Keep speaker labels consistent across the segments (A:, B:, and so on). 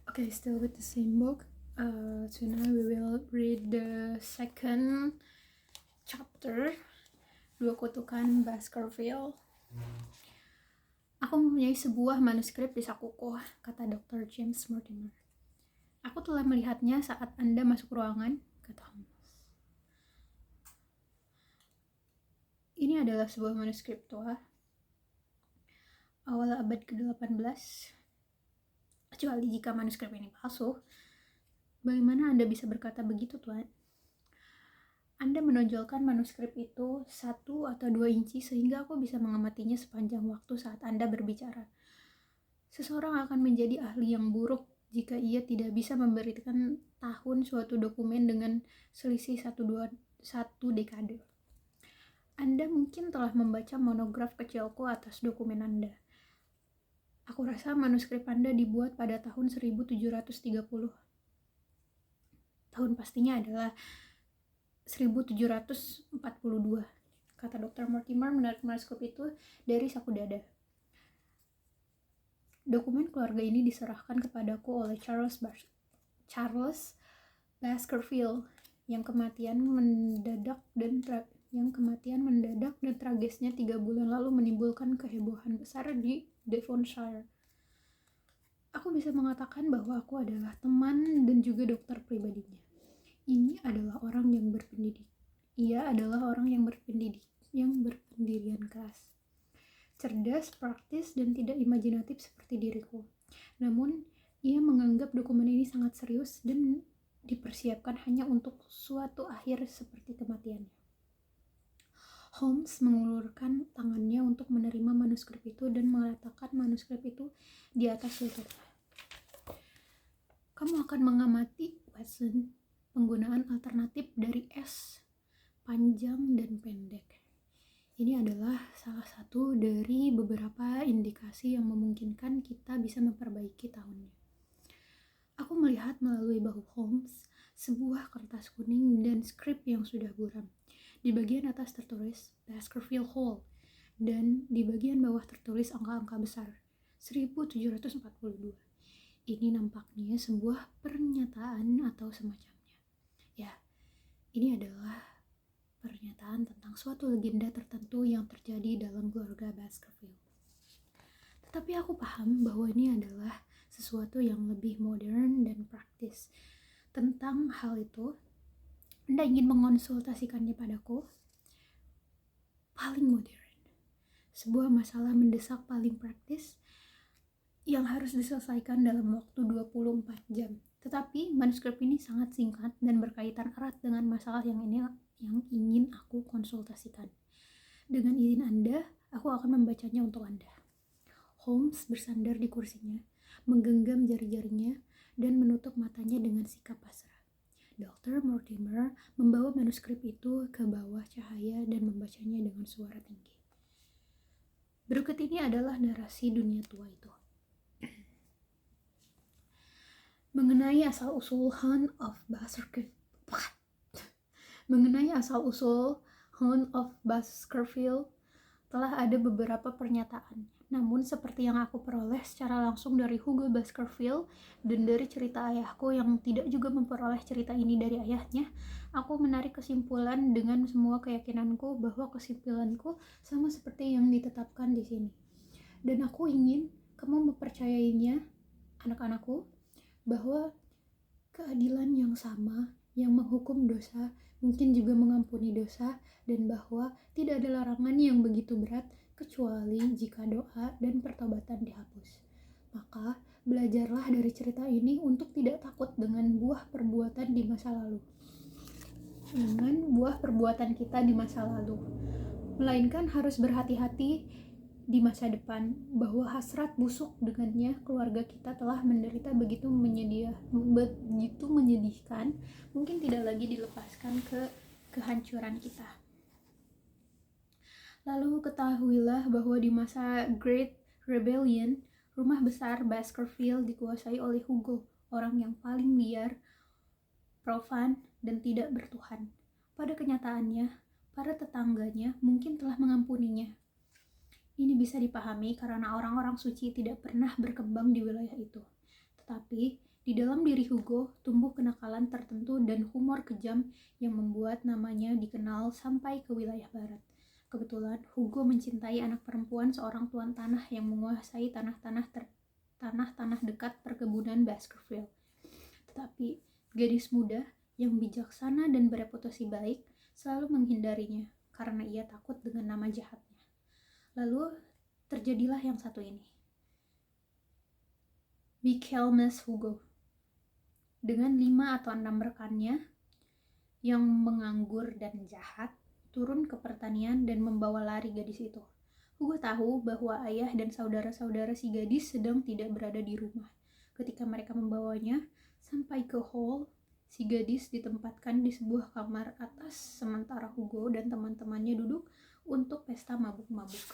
A: Okay, still with the same book. Tonight we will read the second chapter, Dua Kutukan Baskerville. Aku mempunyai sebuah manuskrip di sakuku, kata Dr. James Mortimer. Aku telah melihatnya saat Anda masuk ruangan, kata Holmes. Ini adalah sebuah manuskrip tua, awal abad ke-18. Kecuali jika manuskrip ini palsu. Bagaimana Anda bisa berkata begitu, Tuan? Anda menonjolkan manuskrip itu 1 atau 2 inci sehingga aku bisa mengamatinya sepanjang waktu saat Anda berbicara. Seseorang akan menjadi ahli yang buruk jika ia tidak bisa memberikan tahun suatu dokumen dengan selisih 1 dekade. Anda mungkin telah membaca monograf kecilku atas dokumen Anda. Aku rasa manuskrip Anda dibuat pada tahun 1730. Tahun pastinya adalah 1742, kata Dr. Mortimer menarik manuskrip itu dari saku dada. Dokumen keluarga ini diserahkan kepadaku oleh Charles Baskerville yang kematian mendadak dan tragisnya 3 bulan lalu menimbulkan kehebohan besar di Devonshire. Aku bisa mengatakan bahwa aku adalah teman dan juga dokter pribadinya. Ini adalah orang yang berpendidik. Ia adalah orang yang berpendidik, yang berpendirian keras. Cerdas, praktis, dan tidak imajinatif seperti diriku. Namun, ia menganggap dokumen ini sangat serius dan dipersiapkan hanya untuk suatu akhir seperti kematiannya. Holmes mengulurkan tangannya untuk menerima manuskrip itu dan meletakkan manuskrip itu di atas lututnya. Kamu akan mengamati, Watson, penggunaan alternatif dari S, panjang dan pendek. Ini adalah salah satu dari beberapa indikasi yang memungkinkan kita bisa memperbaiki tahunnya. Aku melihat melalui bahu Holmes sebuah kertas kuning dan skrip yang sudah buram. Di bagian atas tertulis Baskerville Hall dan di bagian bawah tertulis angka-angka besar 1742. Ini nampaknya sebuah pernyataan atau semacamnya. Ya, ini adalah pernyataan tentang suatu legenda tertentu yang terjadi dalam keluarga Baskerville. Tetapi aku paham bahwa ini adalah sesuatu yang lebih modern dan praktis. Tentang hal itu, Anda ingin mengonsultasikannya padaku? Paling modern. Sebuah masalah mendesak paling praktis yang harus diselesaikan dalam waktu 24 jam. Tetapi manuskrip ini sangat singkat dan berkaitan erat dengan masalah yang ingin aku konsultasikan. Dengan izin Anda, aku akan membacanya untuk Anda. Holmes bersandar di kursinya, menggenggam jari-jarinya, dan menutup matanya dengan sikap pasrah. Dr. Mortimer membawa manuskrip itu ke bawah cahaya dan membacanya dengan suara tinggi. Berikut ini adalah narasi dunia tua itu. Mengenai asal-usul Hound of Baskerville telah ada beberapa pernyataan. Namun seperti yang aku peroleh secara langsung dari Hugo Baskerville dan dari cerita ayahku yang tidak juga memperoleh cerita ini dari ayahnya, aku menarik kesimpulan dengan semua keyakinanku bahwa kesimpulanku sama seperti yang ditetapkan di sini. Dan aku ingin kamu mempercayainya, anak-anakku, bahwa keadilan yang sama yang menghukum dosa mungkin juga mengampuni dosa, dan bahwa tidak ada larangan yang begitu berat kecuali jika doa dan pertobatan dihapus. Maka belajarlah dari cerita ini untuk tidak takut dengan buah perbuatan di masa lalu. Dengan buah perbuatan kita di masa lalu. Melainkan harus berhati-hati di masa depan, bahwa hasrat busuk dengannya keluarga kita telah menderita begitu menyedihkan, mungkin tidak lagi dilepaskan ke kehancuran kita. Lalu ketahuilah bahwa di masa Great Rebellion, rumah besar Baskerville dikuasai oleh Hugo, orang yang paling liar, profan, dan tidak bertuhan. Pada kenyataannya, para tetangganya mungkin telah mengampuninya. Ini bisa dipahami karena orang-orang suci tidak pernah berkembang di wilayah itu. Tetapi, di Di dalam diri Hugo tumbuh kenakalan tertentu dan humor kejam yang membuat namanya dikenal sampai ke wilayah barat. Kebetulan Hugo mencintai anak perempuan seorang tuan tanah yang menguasai tanah-tanah dekat perkebunan Baskerville. Tetapi gadis muda yang bijaksana dan bereputasi baik selalu menghindarinya karena ia takut dengan nama jahatnya. Lalu terjadilah yang satu ini. Michaelmas Hugo dengan 5 atau 6 rekannya yang menganggur dan jahat turun ke pertanian dan membawa lari gadis itu. Hugo tahu bahwa ayah dan saudara-saudara si gadis sedang tidak berada di rumah. Ketika mereka membawanya sampai ke hall, si gadis ditempatkan di sebuah kamar atas sementara Hugo dan teman-temannya duduk untuk pesta mabuk-mabuk.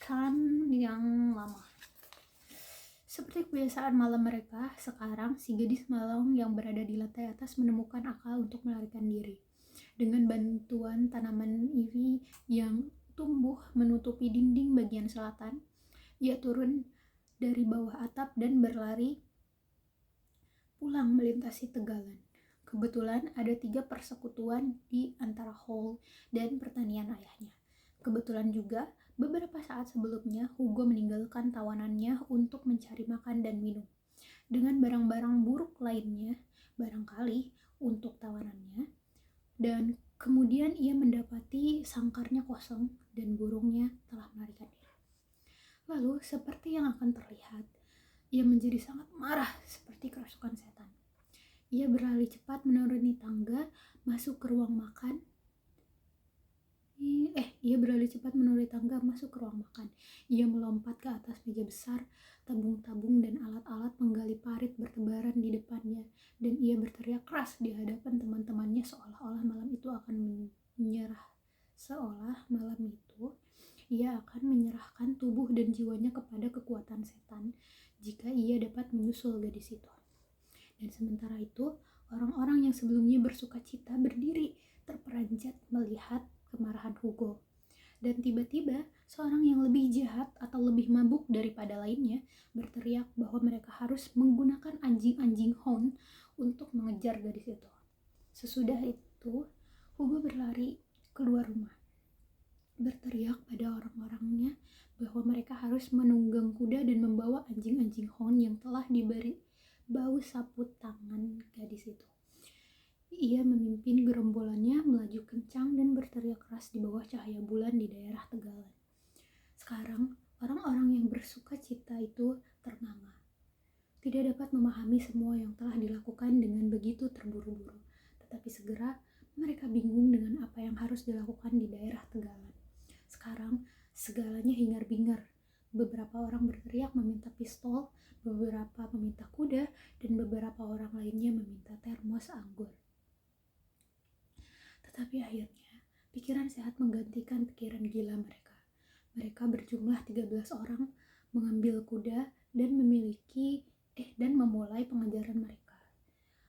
A: Kan yang lama. Seperti kebiasaan malam mereka, sekarang si gadis malang yang berada di lantai atas menemukan akal untuk melarikan diri. Dengan bantuan tanaman ivy yang tumbuh menutupi dinding bagian selatan, ia turun dari bawah atap dan berlari pulang melintasi tegalan. Kebetulan ada 3 persekutuan di antara hall dan pertanian ayahnya. Kebetulan juga beberapa saat sebelumnya Hugo meninggalkan tawanannya untuk mencari makan dan minum dengan barang-barang buruk lainnya, barangkali untuk tawanannya, dan kemudian ia mendapati sangkarnya kosong dan burungnya telah melarikan diri. Lalu seperti yang akan terlihat, ia menjadi sangat marah seperti kerasukan setan. Ia berlari cepat menuruni tangga, masuk ke ruang makan. Ia melompat ke atas meja besar, tabung-tabung dan alat-alat menggali parit bertebaran di depannya, dan ia berteriak keras di hadapan teman-temannya seolah malam itu ia akan menyerahkan tubuh dan jiwanya kepada kekuatan setan jika ia dapat menyusul gadis itu. Dan sementara itu, orang-orang yang sebelumnya bersukacita berdiri terperanjat melihat kemarahan Hugo. Dan tiba-tiba, seorang yang lebih jahat atau lebih mabuk daripada lainnya berteriak bahwa mereka harus menggunakan anjing-anjing hound untuk mengejar gadis itu. Sesudah itu, Hugo berlari keluar rumah, berteriak pada orang-orangnya bahwa mereka harus menunggang kuda dan membawa anjing-anjing hound yang telah diberi bau sapu tangan gadis itu. Ia memimpin gerombolannya melaju kencang dan berteriak keras di bawah cahaya bulan di daerah tegalan. Sekarang, orang-orang yang bersuka cita itu ternganga. Tidak dapat memahami semua yang telah dilakukan dengan begitu terburu-buru. Tetapi segera, mereka bingung dengan apa yang harus dilakukan di daerah tegalan. Sekarang, segalanya hingar-bingar. Beberapa orang berteriak meminta pistol, beberapa meminta kuda, dan beberapa orang lainnya meminta termos anggur. Tetapi akhirnya, pikiran sehat menggantikan pikiran gila mereka. Mereka berjumlah 13 orang, mengambil kuda, dan memulai pengejaran mereka.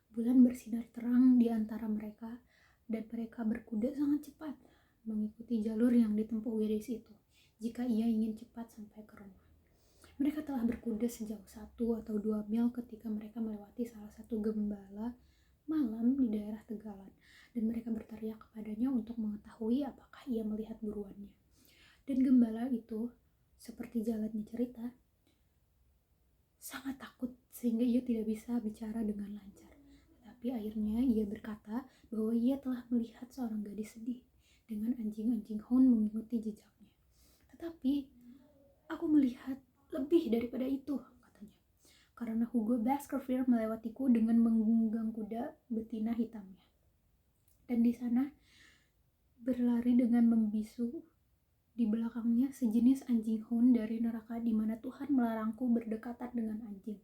A: Bulan bersinar terang di antara mereka, dan mereka berkuda sangat cepat, mengikuti jalur yang ditempuh gadis itu, jika ia ingin cepat sampai ke rumah. Mereka telah berkuda sejauh 1 atau 2 mil ketika mereka melewati salah satu gembala malam di daerah tegalan, dan mereka berteriak kepadanya untuk mengetahui apakah ia melihat buruannya. Dan gembala itu, seperti jalannya cerita, sangat takut sehingga ia tidak bisa bicara dengan lancar. Tetapi akhirnya ia berkata bahwa ia telah melihat seorang gadis sedih dengan anjing-anjing hound mengikuti jejaknya. Tetapi aku melihat lebih daripada itu, katanya, karena Hugo Baskerville melewatiku dengan menggenggam kuda betina hitamnya. Dan di sana berlari dengan membisu di belakangnya sejenis anjing hound dari neraka di mana Tuhan melarangku berdekatan dengan anjing.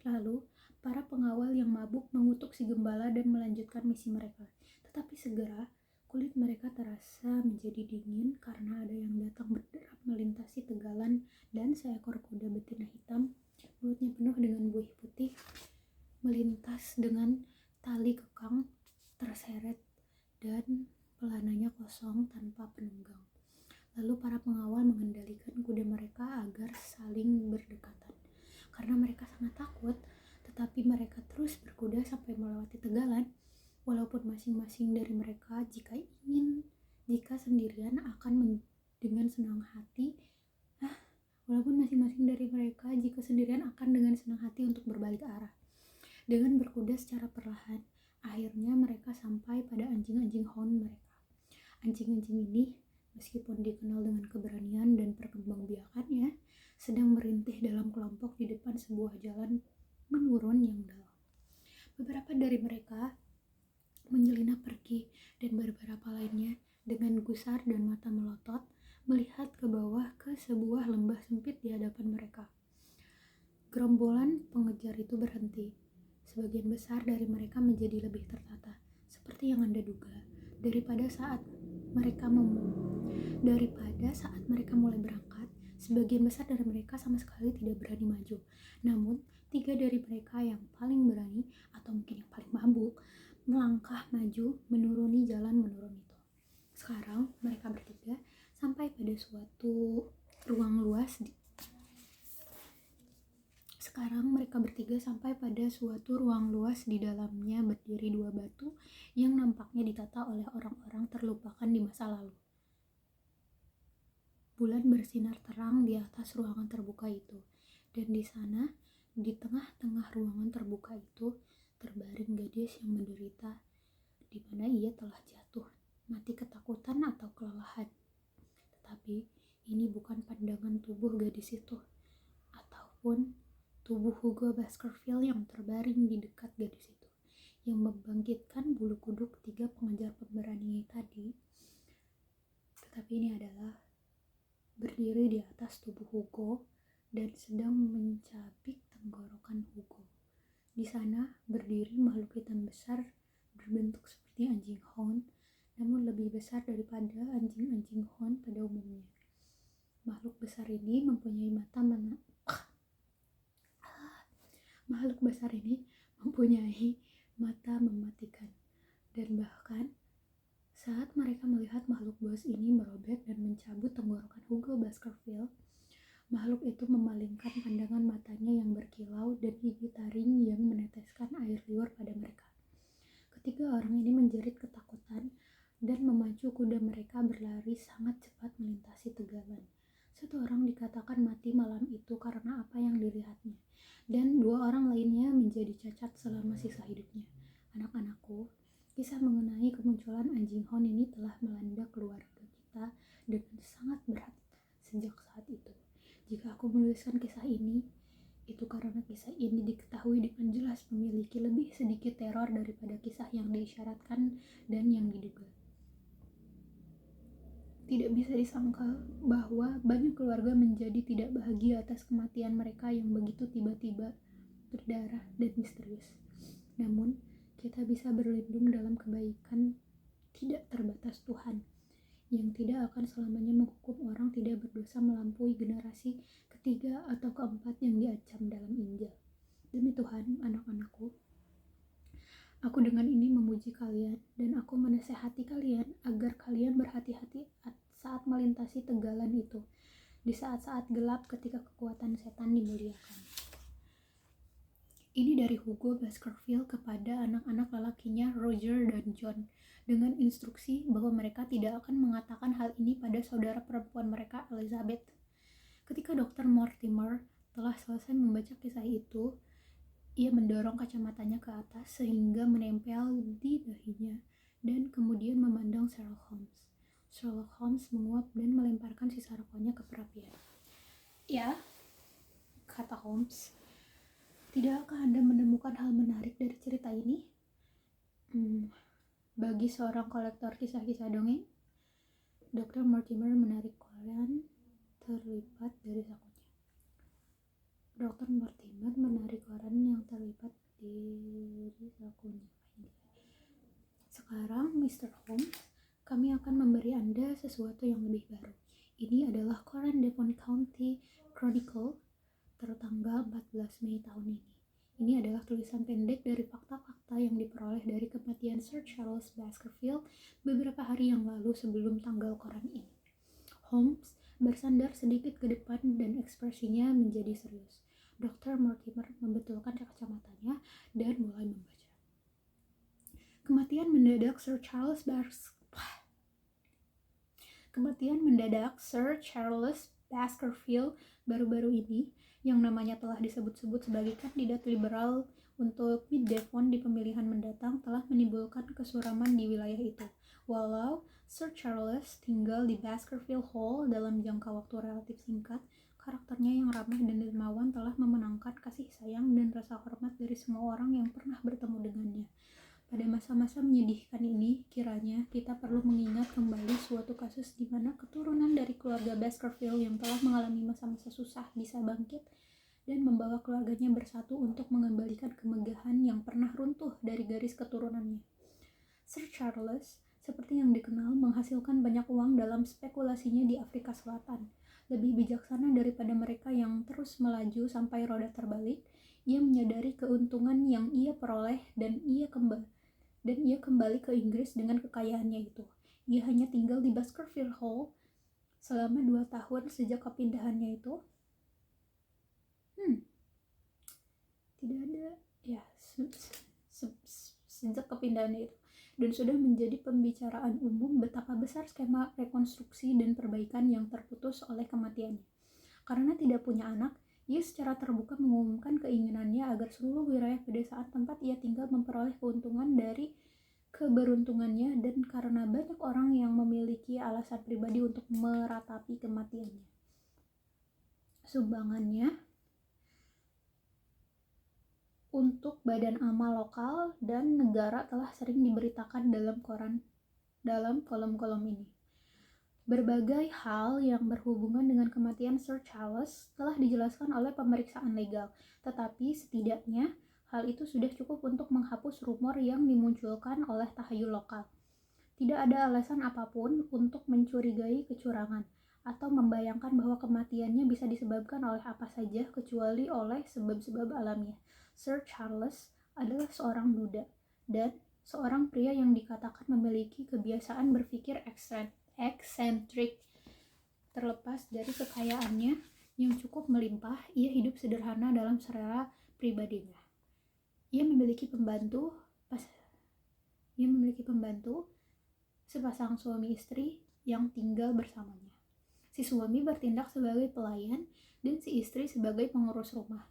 A: Lalu para pengawal yang mabuk mengutuk si gembala dan melanjutkan misi mereka. Tetapi segera kulit mereka terasa menjadi dingin karena ada yang datang berderap melintasi tegalan, dan seekor kuda betina hitam, mulutnya penuh dengan buih putih, melintas dengan tali kekang terseret dan pelananya kosong tanpa penunggang. Lalu para pengawal mengendalikan kuda mereka agar saling berdekatan. Karena mereka sangat takut, tetapi Tetapi mereka terus berkuda sampai melewati tegalan, walaupun masing-masing dari mereka jika sendirian akan dengan senang hati untuk berbalik arah. Dengan berkuda secara perlahan, akhirnya mereka sampai pada anjing-anjing hound mereka. Anjing-anjing ini, meskipun dikenal dengan keberanian dan perkembangbiakannya, sedang merintih dalam kelompok di depan sebuah jalan menurun yang dalam. Beberapa dari mereka menyelinap pergi, dan beberapa lainnya dengan gusar dan mata melotot melihat ke bawah ke sebuah lembah sempit di hadapan mereka. Gerombolan pengejar itu berhenti. Sebagian besar dari mereka menjadi lebih tertata, seperti yang Anda duga, daripada saat mereka mulai berangkat. Sebagian besar dari mereka sama sekali tidak berani maju. Namun, 3 dari mereka yang paling berani, atau mungkin yang paling mabuk, melangkah maju menuruni jalan menurun itu. Sekarang mereka bertiga sampai pada suatu ruang luas di dalamnya berdiri 2 batu yang nampaknya ditata oleh orang-orang terlupakan di masa lalu. Bulan bersinar terang di atas ruangan terbuka itu, dan di sana, di tengah-tengah ruangan terbuka itu, terbaring gadis yang menderita, di mana ia telah jatuh, mati ketakutan atau kelelahan. Tetapi ini bukan pandangan tubuh gadis itu, ataupun tubuh Hugo Baskerville yang terbaring di dekat gadis itu, yang membangkitkan bulu kuduk 3 pengejar pemberani tadi. Tetapi ini adalah berdiri di atas tubuh Hugo dan sedang mencabik tenggorokan Hugo. Di sana berdiri makhluk hitam besar berbentuk seperti anjing hound, namun lebih besar daripada anjing-anjing hound pada umumnya. Makhluk besar ini mempunyai mata mematikan, dan bahkan saat mereka melihat makhluk buas ini merobek dan mencabut tenggorokan Hugo Baskerville, makhluk itu memalingkan pandangan matanya yang berkilau dan gigi taring yang meneteskan air liur pada mereka. Ketiga orang ini menjerit ketakutan dan memacu kuda mereka berlari sangat cepat melintasi tegalan. 1 orang dikatakan mati malam itu karena apa yang dilihatnya, dan 2 orang lainnya menjadi cacat selama sisa hidupnya. Anak-anakku, kisah mengenai kemunculan anjing hound ini telah melanda keluarga kita dengan sangat berat sejak saat itu. Jika aku menuliskan kisah ini, itu karena kisah ini diketahui dengan jelas memiliki lebih sedikit teror daripada kisah yang diisyaratkan dan yang diduga. Tidak bisa disangka bahwa banyak keluarga menjadi tidak bahagia atas kematian mereka yang begitu tiba-tiba, berdarah, dan misterius. Namun, kita bisa berlindung dalam kebaikan tidak terbatas Tuhan, yang tidak akan selamanya menghukum orang tidak berdosa melampaui generasi ketiga atau keempat yang diancam dalam Injil. Demi Tuhan, anak-anakku, aku dengan ini memuji kalian, dan aku menasehati kalian agar kalian berhati-hati saat melintasi tegalan itu, di saat-saat gelap ketika kekuatan setan dimuliakan. Ini dari Hugo Baskerville kepada anak-anak lelakinya Roger dan John, dengan instruksi bahwa mereka tidak akan mengatakan hal ini pada saudara perempuan mereka, Elizabeth. Ketika Dr. Mortimer telah selesai membaca kisah itu, ia mendorong kacamatanya ke atas sehingga menempel di dahinya, dan kemudian memandang Sherlock Holmes. Sherlock Holmes menguap dan melemparkan sisa rokoknya ke perapian. "Ya," kata Holmes, "tidakkah Anda menemukan hal menarik dari cerita ini?" Bagi seorang kolektor kisah-kisah dongeng, Dr. Mortimer menarik koran terlipat dari sakunya. Dr. Mortimer menarik koran yang terlipat dari sakunya. "Sekarang, Mr. Holmes, kami akan memberi Anda sesuatu yang lebih baru. Ini adalah koran Devon County Chronicle tertanggal 14 Mei tahun ini. Ini adalah tulisan pendek dari fakta-fakta yang diperoleh dari kematian Sir Charles Baskerville beberapa hari yang lalu sebelum tanggal koran ini." Holmes bersandar sedikit ke depan dan ekspresinya menjadi serius. Dr. Mortimer membetulkan kacamatanya dan mulai membaca. Kematian mendadak Sir Charles Baskerville baru-baru ini, yang namanya telah disebut-sebut sebagai kandidat liberal untuk Mid Devon di pemilihan mendatang, telah menimbulkan kesuraman di wilayah itu. Walau Sir Charles tinggal di Baskerville Hall dalam jangka waktu relatif singkat, karakternya yang ramah dan dermawan telah memenangkan kasih sayang dan rasa hormat dari semua orang yang pernah bertemu dengannya. Pada masa-masa menyedihkan ini, kiranya kita perlu mengingat kembali suatu kasus di mana keturunan dari keluarga Baskerville yang telah mengalami masa-masa susah bisa bangkit dan membawa keluarganya bersatu untuk mengembalikan kemegahan yang pernah runtuh dari garis keturunannya. Sir Charles, seperti yang dikenal, menghasilkan banyak uang dalam spekulasinya di Afrika Selatan. Lebih bijaksana daripada mereka yang terus melaju sampai roda terbalik, ia menyadari keuntungan yang ia peroleh dan ia kembali ke Inggris dengan kekayaannya itu. Ia hanya tinggal di Baskerville Hall selama 2 tahun sejak kepindahannya itu. Tidak ada ya sejak kepindahannya itu, dan sudah menjadi pembicaraan umum betapa besar skema rekonstruksi dan perbaikan yang terputus oleh kematiannya. Karena tidak punya anak, ia secara terbuka mengumumkan keinginannya agar seluruh wilayah pedesaan tempat ia tinggal memperoleh keuntungan dari keberuntungannya, dan karena banyak orang yang memiliki alasan pribadi untuk meratapi kematiannya. Sumbangannya untuk badan amal lokal dan negara telah sering diberitakan dalam kolom-kolom ini. Berbagai hal yang berhubungan dengan kematian Sir Charles telah dijelaskan oleh pemeriksaan legal, tetapi setidaknya hal itu sudah cukup untuk menghapus rumor yang dimunculkan oleh tahayul lokal. Tidak ada alasan apapun untuk mencurigai kecurangan atau membayangkan bahwa kematiannya bisa disebabkan oleh apa saja kecuali oleh sebab-sebab alamiah. Sir Charles adalah seorang duda dan seorang pria yang dikatakan memiliki kebiasaan berpikir eksentrik. Terlepas dari kekayaannya yang cukup melimpah, ia hidup sederhana dalam selera pribadinya. Ia memiliki pembantu sepasang suami istri yang tinggal bersamanya. Si suami bertindak sebagai pelayan dan si istri sebagai pengurus rumah.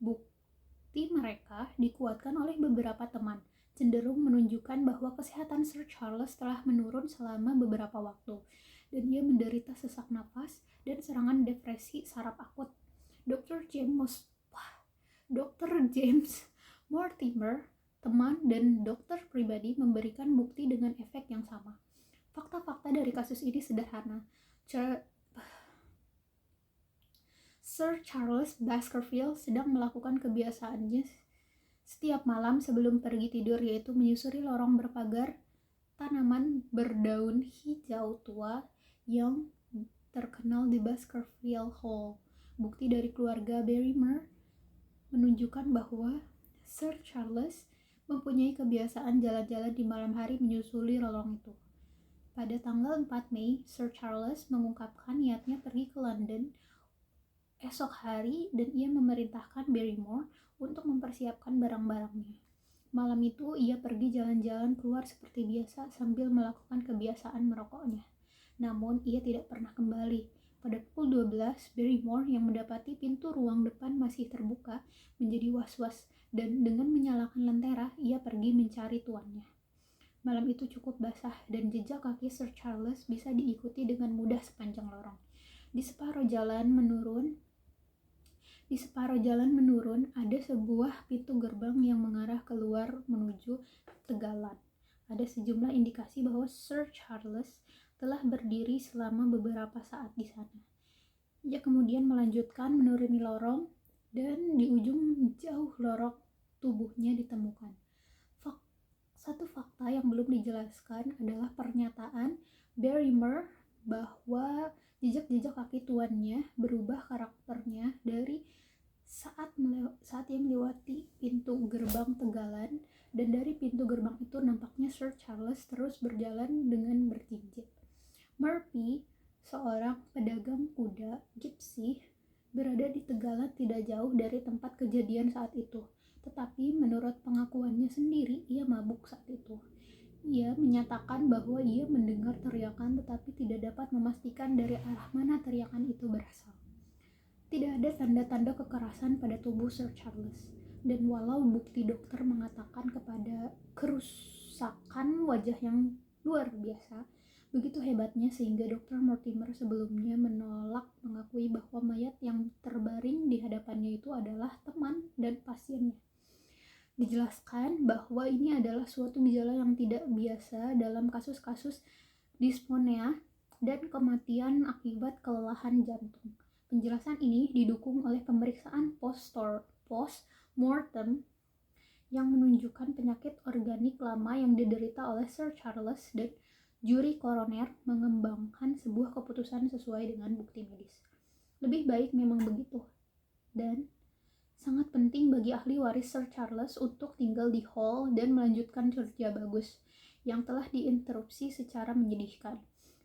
A: Bukti mereka dikuatkan oleh beberapa teman, cenderung menunjukkan bahwa kesehatan Sir Charles telah menurun selama beberapa waktu, dan ia menderita sesak napas dan serangan depresi saraf akut. Dr. James Mortimer, teman dan dokter pribadi, memberikan bukti dengan efek yang sama. Fakta-fakta dari kasus ini sederhana. Sir Charles Baskerville sedang melakukan kebiasaannya setiap malam sebelum pergi tidur, yaitu menyusuri lorong berpagar tanaman berdaun hijau tua yang terkenal di Baskerville Hall. Bukti dari keluarga Barrymore menunjukkan bahwa Sir Charles mempunyai kebiasaan jalan-jalan di malam hari menyusuri lorong itu. Pada tanggal 4 Mei, Sir Charles mengungkapkan niatnya pergi ke London esok hari dan ia memerintahkan Barrymore untuk mempersiapkan barang-barangnya. Malam itu ia pergi jalan-jalan keluar seperti biasa sambil melakukan kebiasaan merokoknya. Namun ia tidak pernah kembali. Pada pukul 12, Barrymore yang mendapati pintu ruang depan masih terbuka menjadi was-was, dan dengan menyalakan lentera ia pergi mencari tuannya. Malam itu cukup basah dan jejak kaki Sir Charles bisa diikuti dengan mudah sepanjang lorong. Di separuh jalan menurun ada sebuah pintu gerbang yang mengarah keluar menuju tegalan. Ada sejumlah indikasi bahwa Sir Charles telah berdiri selama beberapa saat di sana. Ia kemudian melanjutkan menuruni lorong dan di ujung jauh lorong tubuhnya ditemukan. Satu fakta yang belum dijelaskan adalah pernyataan Barrymore bahwa jejak-jejak kaki tuannya berubah karakternya dari saat ia melewati pintu gerbang tegalan, dan dari pintu gerbang itu nampaknya Sir Charles terus berjalan dengan berjinjit. Murphy, seorang pedagang kuda gypsy berada di tegalan tidak jauh dari tempat kejadian saat itu. Tetapi menurut pengakuannya sendiri, ia mabuk saat itu. Ia menyatakan bahwa ia mendengar teriakan tetapi tidak dapat memastikan dari arah mana teriakan itu berasal. Tidak ada tanda-tanda kekerasan pada tubuh Sir Charles, dan walau bukti dokter mengatakan kepada kerusakan wajah yang luar biasa, begitu hebatnya sehingga Dr. Mortimer sebelumnya menolak mengakui bahwa mayat yang terbaring di hadapannya itu adalah teman dan pasiennya. Dijelaskan bahwa ini adalah suatu gejala yang tidak biasa dalam kasus-kasus dyspnea dan kematian akibat kelelahan jantung. Penjelasan ini didukung oleh pemeriksaan post-mortem yang menunjukkan penyakit organik lama yang diderita oleh Sir Charles, dan juri koroner mengembangkan sebuah keputusan sesuai dengan bukti medis. Lebih baik memang begitu, dan sangat penting bagi ahli waris Sir Charles untuk tinggal di hall dan melanjutkan kerja bagus yang telah diinterupsi secara menyedihkan.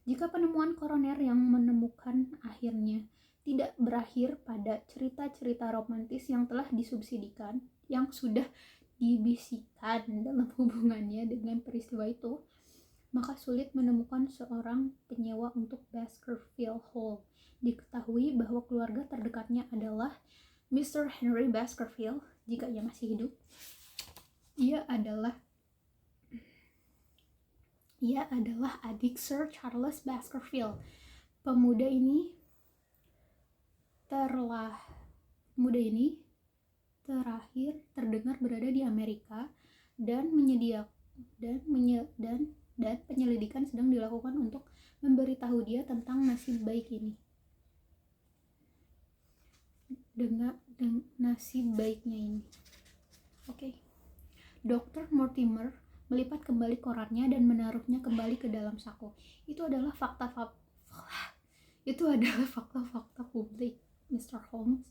A: Jika penemuan koroner yang menemukan akhirnya tidak berakhir pada cerita-cerita romantis yang telah disubsidikan, yang sudah dibisikkan dalam hubungannya dengan peristiwa itu, maka sulit menemukan seorang penyewa untuk Baskerville Hall. Diketahui bahwa keluarga terdekatnya adalah Mr. Henry Baskerville, jika ia masih hidup. Ia adalah adik Sir Charles Baskerville. Pemuda ini terakhir terdengar berada di Amerika, dan penyelidikan sedang dilakukan untuk memberitahu dia tentang nasib baik ini. Dengan nasib baiknya ini. Oke. Dr. Mortimer melipat kembali korannya dan menaruhnya kembali ke dalam saku. Itu adalah fakta-fakta publik, Mr. Holmes,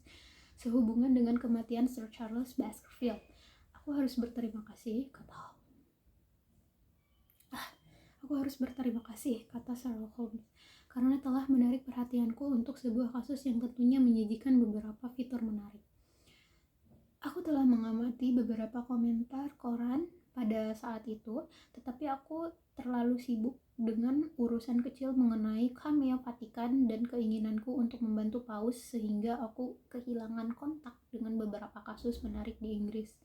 A: sehubungan dengan kematian Sir Charles Baskerville. Aku harus berterima kasih, kata Sherlock Holmes, karena telah menarik perhatianku untuk sebuah kasus yang tentunya menyajikan beberapa fitur menarik. Aku telah mengamati beberapa komentar koran pada saat itu, tetapi aku terlalu sibuk dengan urusan kecil mengenai Cameo Vatikan dan keinginanku untuk membantu Paus sehingga aku kehilangan kontak dengan beberapa kasus menarik di Inggris.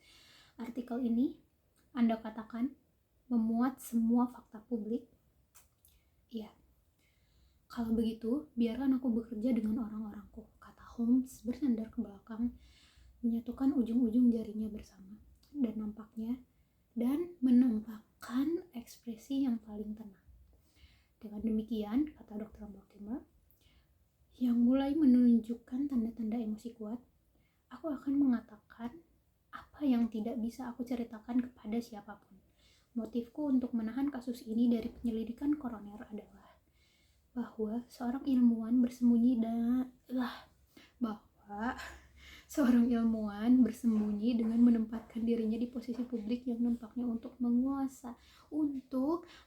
A: Artikel ini, Anda katakan, memuat semua fakta publik? Iya. Kalau begitu, biarkan aku bekerja dengan orang-orangku, kata Holmes bersandar ke belakang, menyatukan ujung-ujung jarinya bersama, dan menampakkan ekspresi yang paling tenang. Dengan demikian, kata Dr. Mortimer, yang mulai menunjukkan tanda-tanda emosi kuat, aku akan mengatakan apa yang tidak bisa aku ceritakan kepada siapapun. Motifku untuk menahan kasus ini dari penyelidikan koroner adalah bahwa seorang ilmuwan bersembunyi dengan menempatkan dirinya di posisi publik yang nampaknya untuk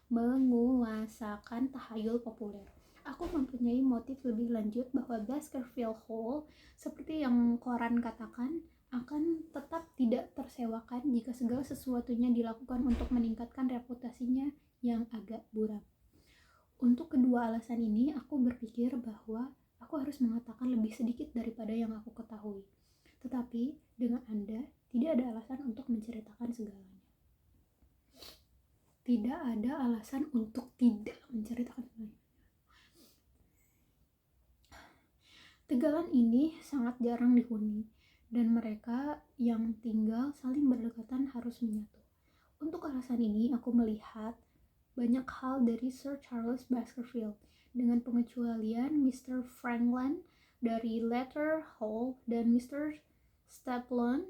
A: menguasakan tahayul populer. Aku mempunyai motif lebih lanjut bahwa Baskerville Hall, seperti yang koran katakan, akan tetap tidak tersewakan jika segala sesuatunya dilakukan untuk meningkatkan reputasinya yang agak buram. Untuk kedua alasan ini, aku berpikir bahwa aku harus mengatakan lebih sedikit daripada yang aku ketahui. Tetapi, dengan Anda, tidak ada alasan untuk menceritakan segalanya. Tidak ada alasan untuk tidak menceritakan segalanya. Tegalan ini sangat jarang dihuni, dan mereka yang tinggal saling berdekatan harus menyatu. Untuk alasan ini, aku melihat banyak hal dari Sir Charles Baskerville, dengan pengecualian Mr. Franklin dari Letter Hall dan Mr. Stapleton,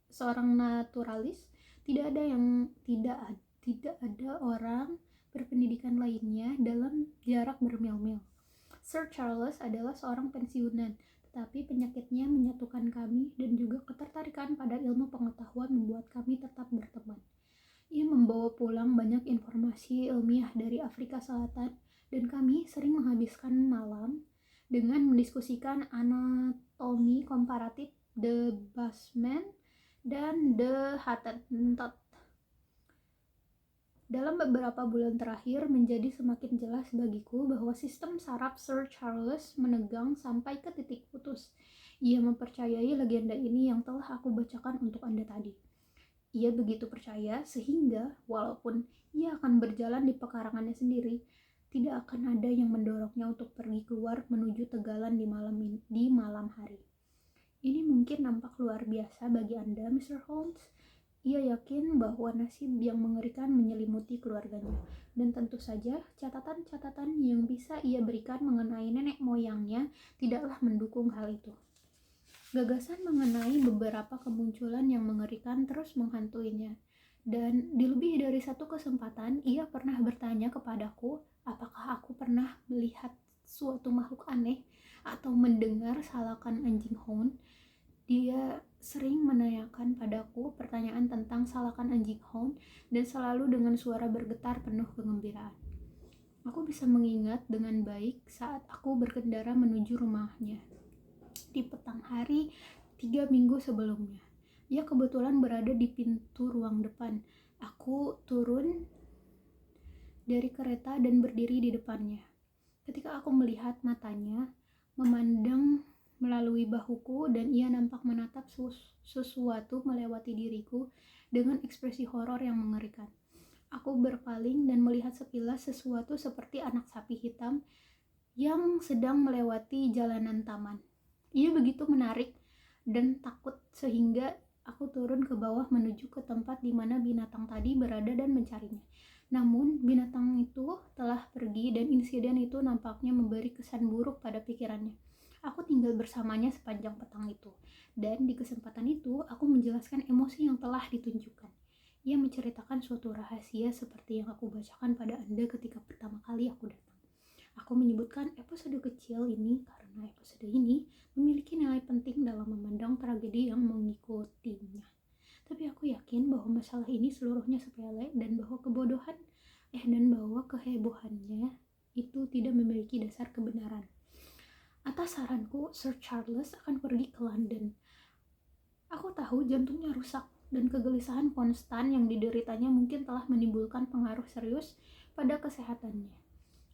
A: seorang naturalis. Tidak ada orang berpendidikan lainnya dalam jarak bermil-mil. Sir Charles adalah seorang pensiunan, tetapi penyakitnya menyatukan kami, dan juga ketertarikan pada ilmu pengetahuan membuat kami tetap berteman. Ia membawa pulang banyak informasi ilmiah dari Afrika Selatan dan kami sering menghabiskan malam dengan mendiskusikan anatomi komparatif The Busman dan The Hottentot. Dalam beberapa bulan terakhir menjadi semakin jelas bagiku bahwa sistem saraf Sir Charles menegang sampai ke titik putus. Ia mempercayai legenda ini yang telah aku bacakan untuk Anda tadi. Ia begitu percaya sehingga walaupun ia akan berjalan di pekarangannya sendiri, tidak akan ada yang mendorongnya untuk pergi keluar menuju tegalan di malam hari. Ini mungkin nampak luar biasa bagi Anda, Mr. Holmes. Ia yakin bahwa nasib yang mengerikan menyelimuti keluarganya, dan tentu saja catatan-catatan yang bisa ia berikan mengenai nenek moyangnya tidaklah mendukung hal itu. Gagasan mengenai beberapa kemunculan yang mengerikan terus menghantuinya, dan di lebih dari satu kesempatan ia pernah bertanya kepadaku apakah aku pernah melihat suatu makhluk aneh atau mendengar salakan anjing hound. Dia sering menanyakan padaku pertanyaan tentang salakan anjing hound dan selalu dengan suara bergetar penuh kegembiraan. Aku bisa mengingat dengan baik saat aku berkendara menuju rumahnya di petang hari 3 minggu sebelumnya. Ia kebetulan berada di pintu ruang depan. Aku turun dari kereta dan berdiri di depannya. Ketika aku melihat matanya memandang melalui bahuku dan ia nampak menatap sesuatu melewati diriku dengan ekspresi horor yang mengerikan. Aku berpaling dan melihat sekilas sesuatu seperti anak sapi hitam yang sedang melewati jalanan taman. Ia begitu menarik dan takut sehingga aku turun ke bawah menuju ke tempat di mana binatang tadi berada dan mencarinya. Namun binatang itu telah pergi dan insiden itu nampaknya memberi kesan buruk pada pikirannya. Aku tinggal bersamanya sepanjang petang itu, dan di kesempatan itu aku menjelaskan emosi yang telah ditunjukkan. Ia menceritakan suatu rahasia seperti yang aku bacakan pada Anda ketika pertama kali aku datang. Aku menyebutkan episode kecil ini karena episode ini memiliki nilai penting dalam memandang tragedi yang mengikutinya. Tapi aku yakin bahwa masalah ini seluruhnya sepele dan bahwa kehebohannya itu tidak memiliki dasar kebenaran. Atas saranku, Sir Charles akan pergi ke London. Aku tahu jantungnya rusak dan kegelisahan konstan yang dideritanya mungkin telah menimbulkan pengaruh serius pada kesehatannya.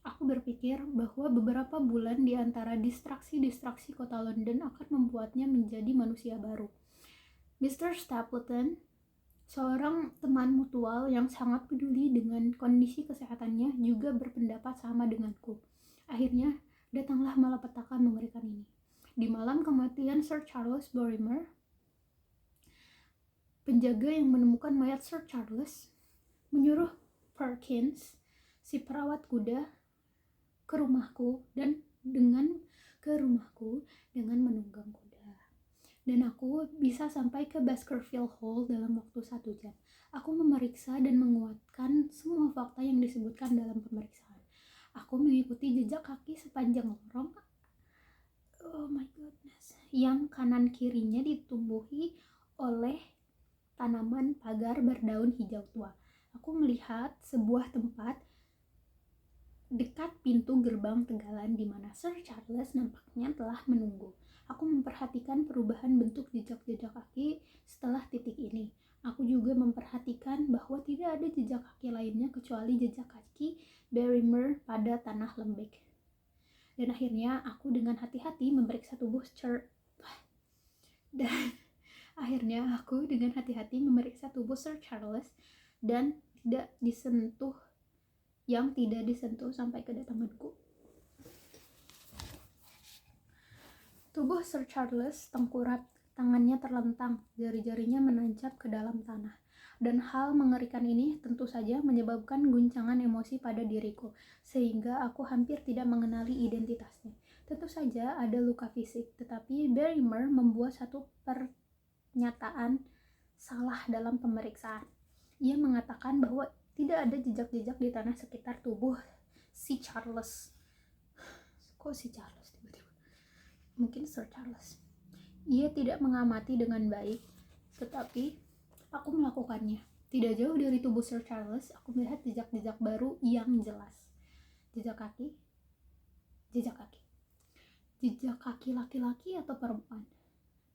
A: Aku berpikir bahwa beberapa bulan di antara distraksi-distraksi kota London akan membuatnya menjadi manusia baru. Mr. Stapleton, seorang teman mutual yang sangat peduli dengan kondisi kesehatannya, juga berpendapat sama denganku. Akhirnya, datanglah malapetaka mengerikan ini. Di malam kematian Sir Charles Borimer, penjaga yang menemukan mayat Sir Charles menyuruh Perkins, si perawat kuda, ke rumahku dengan menunggang kuda. Dan aku bisa sampai ke Baskerville Hall dalam waktu 1 jam. Aku memeriksa dan menguatkan semua fakta yang disebutkan dalam pemeriksaan. Aku mengikuti jejak kaki sepanjang lorong. Oh my goodness. Yang kanan kirinya ditumbuhi oleh tanaman pagar berdaun hijau tua. Aku melihat sebuah tempat dekat pintu gerbang tegalan di mana Sir Charles nampaknya telah menunggu. Aku memperhatikan perubahan bentuk jejak-jejak kaki setelah titik ini. Aku juga memperhatikan bahwa tidak ada jejak kaki lainnya kecuali jejak kaki Berimer pada tanah lembek. Dan akhirnya aku dengan hati-hati memeriksa tubuh Sir Charles dan tidak disentuh sampai kedatanganku. Tubuh Sir Charles tengkurap, tangannya terlentang, jari-jarinya menancap ke dalam tanah. Dan hal mengerikan ini tentu saja menyebabkan guncangan emosi pada diriku, sehingga aku hampir tidak mengenali identitasnya. Tentu saja ada luka fisik, tetapi Berimer membuat satu pernyataan salah dalam pemeriksaan. Ia mengatakan bahwa tidak ada jejak-jejak di tanah sekitar tubuh si Charles. Kok si Charles tiba-tiba? Mungkin Sir Charles. Ia tidak mengamati dengan baik, tetapi aku melakukannya. Tidak jauh dari tubuh Sir Charles, aku melihat jejak-jejak baru yang jelas. Jejak kaki. Jejak kaki laki-laki atau perempuan.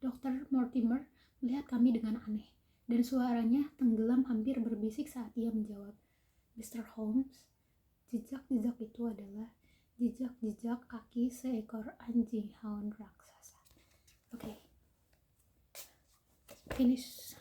A: Dr. Mortimer melihat kami dengan aneh, dan suaranya tenggelam hampir berbisik saat ia menjawab, Mr. Holmes, jejak-jejak itu adalah jejak-jejak kaki seekor anjing hound raksasa. Oke. Finish.